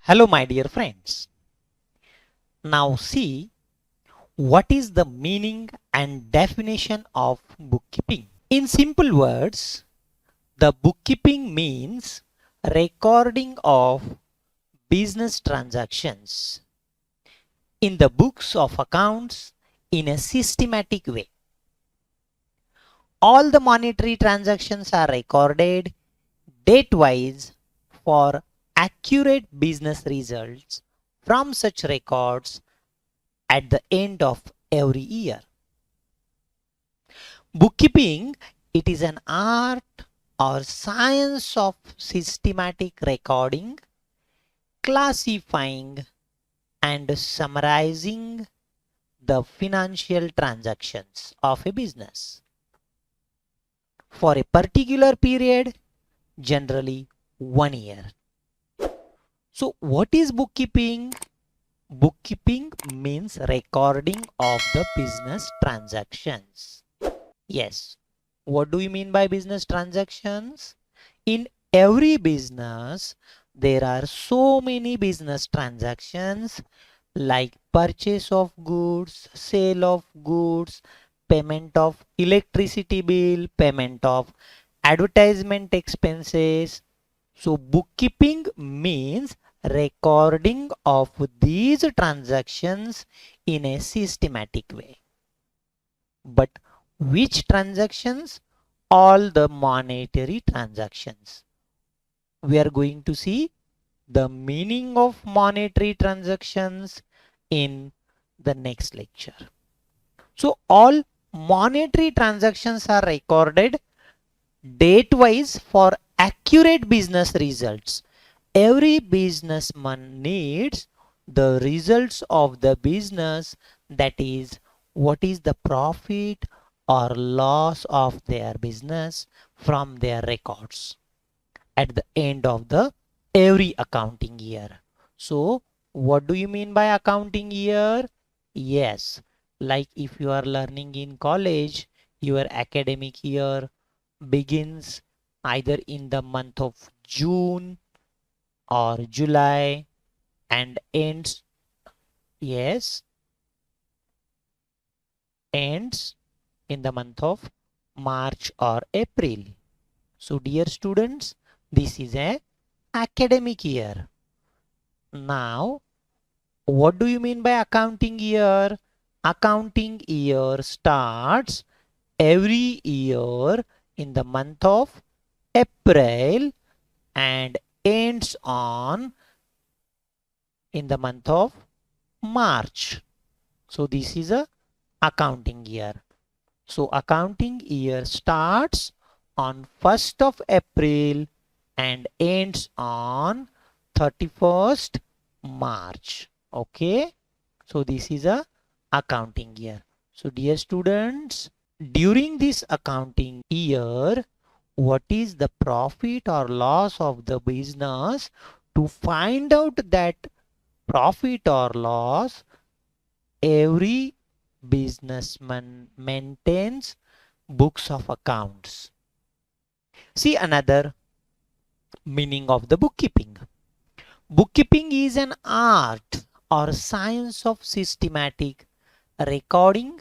Hello, my dear friends. Now, see what is the meaning and definition of bookkeeping. In simple words, the bookkeeping means recording of business transactions in the books of accounts in a systematic way. All the monetary transactions are recorded date-wise for accurate business results from such records at the end of every year. Bookkeeping, it is an art or science of systematic recording, classifying and summarizing the financial transactions of a business for a particular period, generally 1 year. So what is bookkeeping? Bookkeeping means recording of the business transactions. Yes. What do you mean by business transactions? In every business, there are so many business transactions like purchase of goods, sale of goods, payment of electricity bill, payment of advertisement expenses. So bookkeeping means recording of these transactions in a systematic way. But which transactions? All the monetary transactions. We are going to see the meaning of monetary transactions in the next lecture. So all monetary transactions are recorded date-wise for accurate business results. Every businessman needs the results of the business, that is, what is the profit or loss of their business from their records at the end of the every accounting year. So what do you mean by accounting year? Yes, like if you are learning in college, your academic year begins either in the month of June or July and ends, yes, ends in the month of March or April. So dear students, this is a academic year. Now, what do you mean by accounting year? Accounting year starts every year in the month of April and ends on in the month of March. So this is a accounting year. So accounting year starts on 1st of April and ends on 31st March. Okay. So this is a accounting year. So dear students, during this accounting year, what is the profit or loss of the business? To find out that profit or loss, every businessman maintains books of accounts. See another meaning of the bookkeeping. Bookkeeping is an art or science of systematic recording,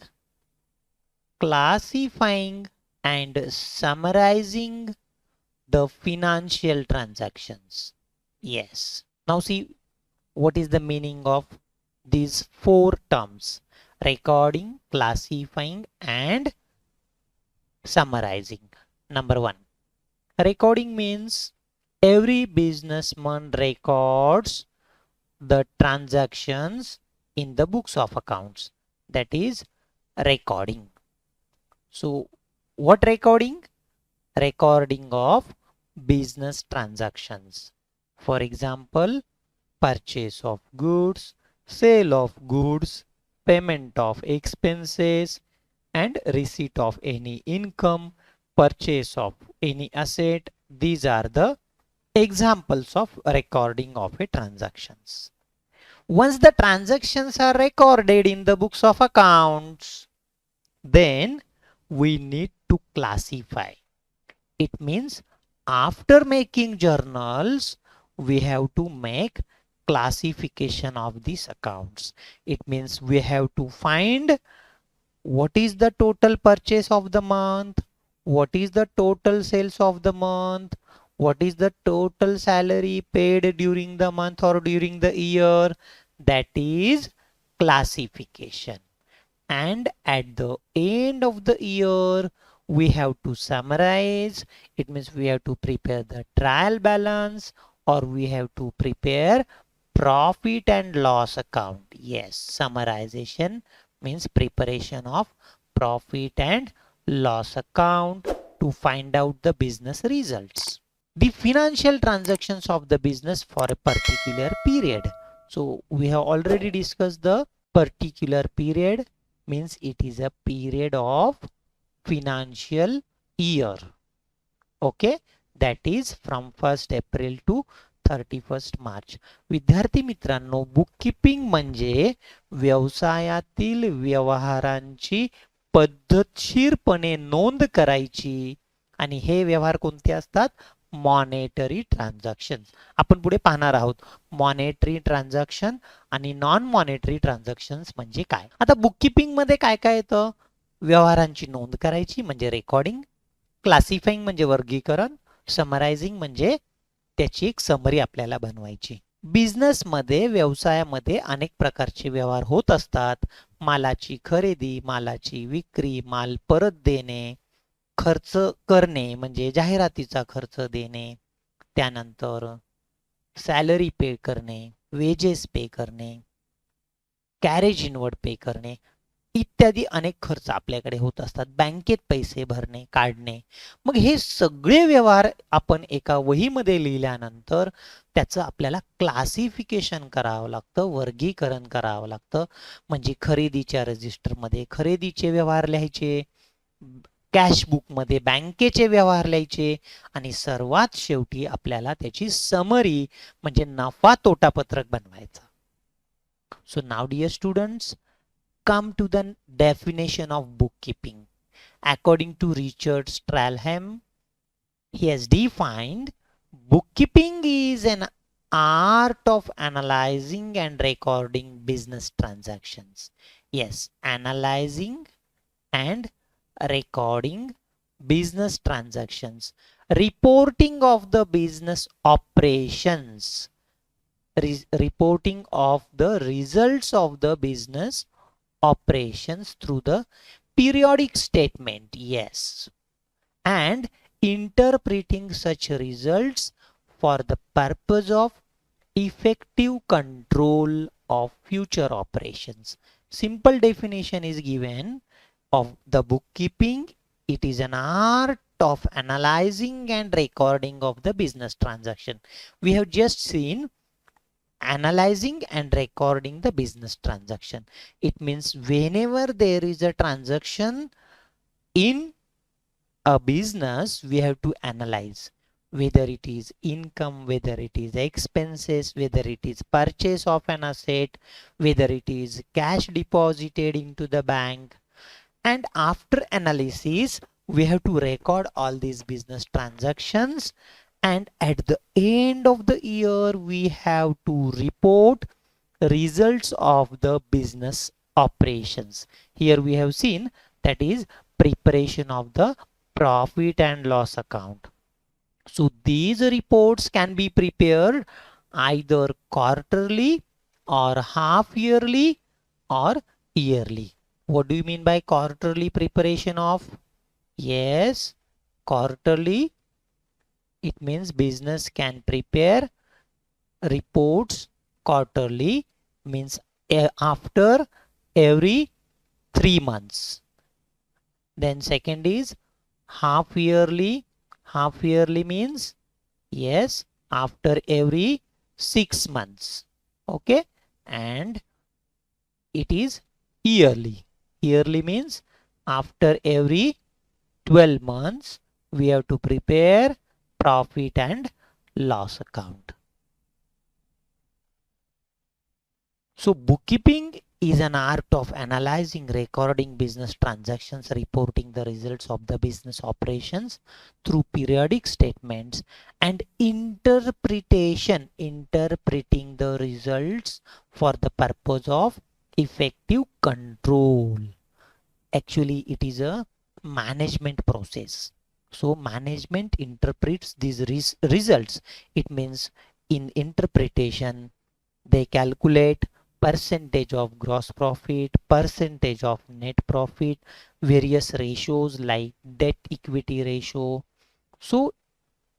classifying and summarizing the financial transactions. Yes. Now see what is the meaning of these four terms: recording, classifying and summarizing. Number one, recording means every businessman records the transactions in the books of accounts. That is recording. So what recording? Recording of business transactions. For example, purchase of goods, sale of goods, payment of expenses and receipt of any income, purchase of any asset. These are the examples of recording of a transactions. Once the transactions are recorded in the books of accounts, then we need to classify. It means after making journals, we have to make classification of these accounts. It means we have to find what is the total purchase of the month, what is the total sales of the month, what is the total salary paid during the month or during the year. That is classification. And at the end of the year we have to summarize. It means we have to prepare the trial balance, or we have to prepare profit and loss account. Yes, summarization means preparation of profit and loss account to find out the business results. The financial transactions of the business for a particular period. So we have already discussed the particular period means it is a period of financial year. Okay, that is from 1st April to 31st March. विद्यार्थी मित्रांनो, bookkeeping म्हणजे व्यवसायातील व्यवहारांची पद्धतशीरपणे नोंद करायची. आणि हे व्यवहार कोणते असतात? Monetary transaction. आपण पुढे पाहणार आहोत मॉनेटरी ट्रान्झॅक्शन आणि नॉन मॉनेटरी ट्रान्झॅक्शन्स म्हणजे काय. आता बुककीपिंग मध्ये काय काय येतं? व्यवहारांची नोंद करायची म्हणजे रेकॉर्डिंग, क्लासिफाईंग म्हणजे वर्गीकरण, समरायझिंग म्हणजे त्याची एक समरी आपल्याला बनवायची. बिझनेसमध्ये व्यवसायामध्ये अनेक प्रकारचे व्यवहार होत असतात. मालाची खरेदी, मालाची विक्री, माल परत देणे, खर्च करणे म्हणजे जाहिरातीचा खर्च देणे, त्यानंतर सॅलरी पे करणे, वेजेस पे करणे, कॅरेज इनवर्ड पे करणे इत्यादी अनेक खर्च आपल्याकडे होत असतात. बँकेत पैसे भरणे, काढणे. मग हे सगळे व्यवहार आपण एका वहीमध्ये लिहिल्यानंतर त्याचं आपल्याला क्लासिफिकेशन करावं लागतं, वर्गीकरण करावं लागतं. म्हणजे खरेदीच्या रजिस्टरमध्ये खरेदीचे व्यवहार लिहायचे, कॅश बुकमध्ये बँकेचे व्यवहार लिहायचे आणि सर्वात शेवटी आपल्याला त्याची समरी म्हणजे नफा तोटा पत्रक बनवायचं. So now dear students, come to the definition of bookkeeping. According to Richard Stralham, he has defined bookkeeping is an art of analyzing and recording business transactions. Yes, analyzing and recording business transactions, reporting of the business operations, reporting of the results of the business operations through the periodic statement. Yes, and interpreting such results for the purpose of effective control of future operations. Simple definition is given of the bookkeeping. It is an art of analyzing and recording of the business transaction. We have just seen analyzing and recording the business transaction. It means whenever there is a transaction in a business, we have to analyze whether it is income, whether it is expenses, whether it is purchase of an asset, whether it is cash deposited into the bank. And after analysis, we have to record all these business transactions. And at the end of the year, we have to report results of the business operations. Here we have seen that is preparation of the profit and loss account. So these reports can be prepared either quarterly or half yearly or yearly. What do you mean by quarterly preparation of? Yes, quarterly. It means business can prepare reports quarterly, means after every 3 months. Then second is half yearly. Half yearly means yes, after every 6 months. Okay, and it is yearly. Yearly means after every 12 months we have to prepare profit and loss account. So bookkeeping is an art of analyzing, recording business transactions, reporting the results of the business operations through periodic statements, and interpreting the results for the purpose of effective control. Actually, it is a management process. So management interprets these results. It means in interpretation, they calculate percentage of gross profit, percentage of net profit, various ratios like debt equity ratio. So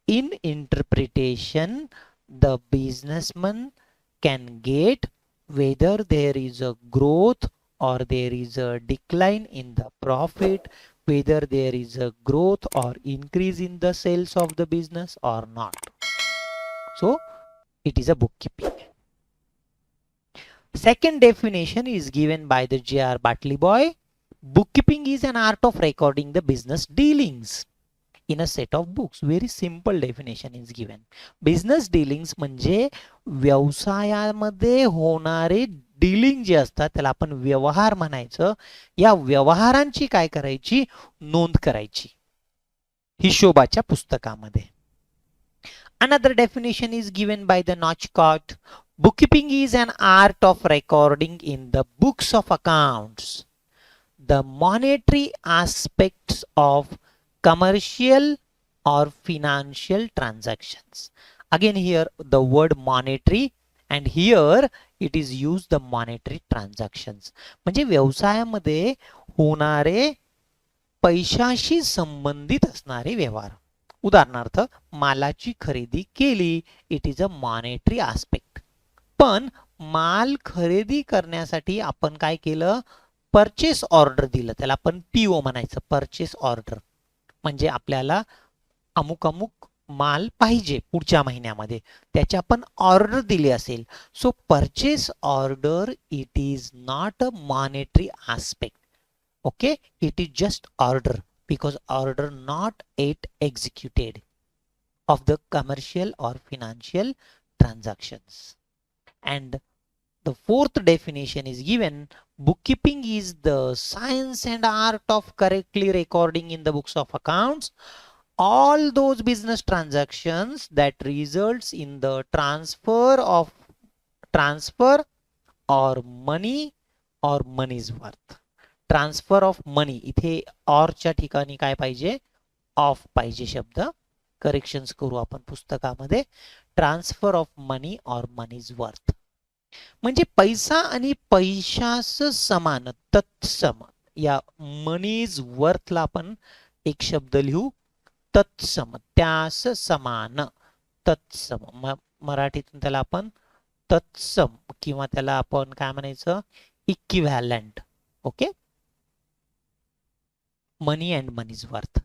in interpretation, the businessman can get whether there is a growth or there is a decline in the profit, whether there is a growth or increase in the sales of the business or not. So it is a bookkeeping. Second definition is given by the J.R. Bartley Boy. Bookkeeping is an art of recording the business dealings in a set of books. Very simple definition is given. Business dealings म्हणजे व्यवसायामध्ये होणारे dealing जे असतात त्याला आपण व्यवहार म्हणायचं. या व्यवहारांची काय करायची? नोंद करायची हिशोबाच्या पुस्तकामध्ये. Another definition is given by the Northcott. Bookkeeping is an art of recording in the books of accounts the monetary aspects of commercial or financial transactions. Again here the word monetary and here it is used the monetary transactions. म्हणजे व्यवसायामध्ये होणारे पैशाशी संबंधित असणारे व्यवहार. उदाहरणार्थ मालाची खरेदी केली, it is a monetary aspect. पण माल खरेदी करण्यासाठी आपण काय केलं? परचेस ऑर्डर दिलं, त्याला आपण पीओ म्हणायचं. परचेस ऑर्डर म्हणजे आपल्याला अमुक अमुक माल पाहिजे पुढच्या महिन्यामध्ये, त्याची आपण ऑर्डर दिली असेल. So purchase order it is not a monetary aspect. Okay, it is just order because order not yet executed of the commercial or financial transactions. And the fourth definition is given. Bookkeeping is the science and art of correctly recording in the books of accounts all those business transactions that results in the transfer or money or money's worth. Transfer of money, इथे ऑरच्या ठिकाणी काय पाहिजे? Of पाहिजे शब्द. Corrections करू आपण पुस्तकामध्ये. Transfer of money और मनीज वर्थ म्हणजे पैसा आणि पैशास समान, तत्सम. या मनीज वर्थला आपण एक शब्द लिहू, तत्सम, त्यास समान, तत्सम. मराठीतून त्याला आपण तत्सम किंवा त्याला आपण काय म्हणायचं? Equivalent. Okay, money and money's worth.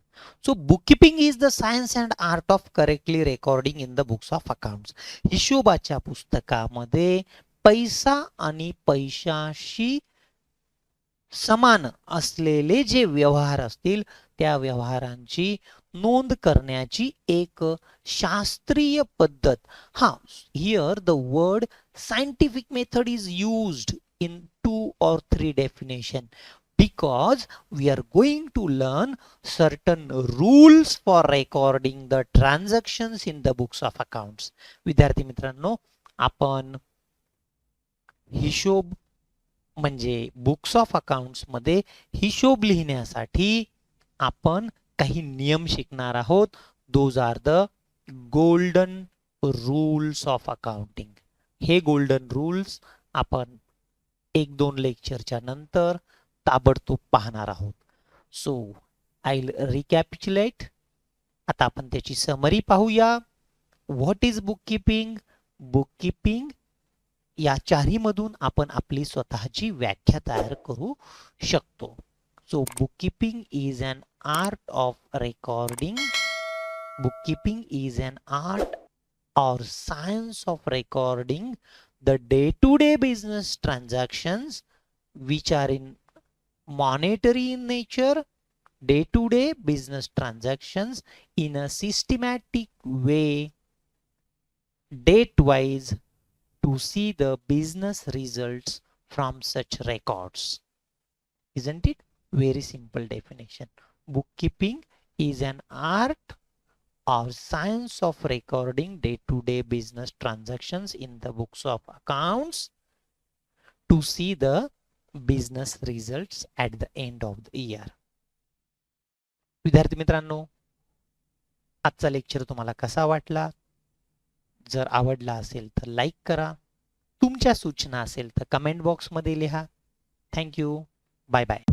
So bookkeeping is the science and art of correctly recording in the books of accounts. हिशोबाच्या पुस्तकामध्ये पैसा आणि पैशाशी समान असलेले जे व्यवहार असतील त्या व्यवहारांची नोंद करण्याची एक शास्त्रीय पद्धत. हा, here the word scientific method is used in 2 or 3 definition because we are going to learn certain rules for recording the transactions in the books of accounts. विद्यार्थी मित्रांनो, आपण हिशोब म्हणजे बुक्स ऑफ अकाउंट्स मध्ये हिशोब लिहिण्यासाठी आपण काही नियम शिकणार आहोत. Those are the golden rules of accounting. हे गोल्डन रूल्स आपण 1-2 लेक्चरच्या नंतर ताबडतोब पाहणार आहोत. So I will recapitulate. आता आपण त्याची समरी पाहूया. What is bookkeeping? बुककीपिंग या चारही मधून आपण आपली स्वतःची व्याख्या तयार करू शकतो. So bookkeeping is an art of recording. Bookkeeping is an art or science of recording the day-to-day business transactions which are in monetary in nature, day-to-day business transactions in a systematic way, date-wise, to see the business results from such records. Isn't it? Very simple definition. Bookkeeping is an art or science of recording day-to-day business transactions in the books of accounts to see the business results at the end of the year. विद्यार्थी मित्रांनो, आजचा lecture तुम्हाला कसा वाटला? जर आवडला असेल तर लाईक करा. तुमच्या सूचना असेल तर कमेंट बॉक्समध्ये लिहा. थँक्यू. Bye bye.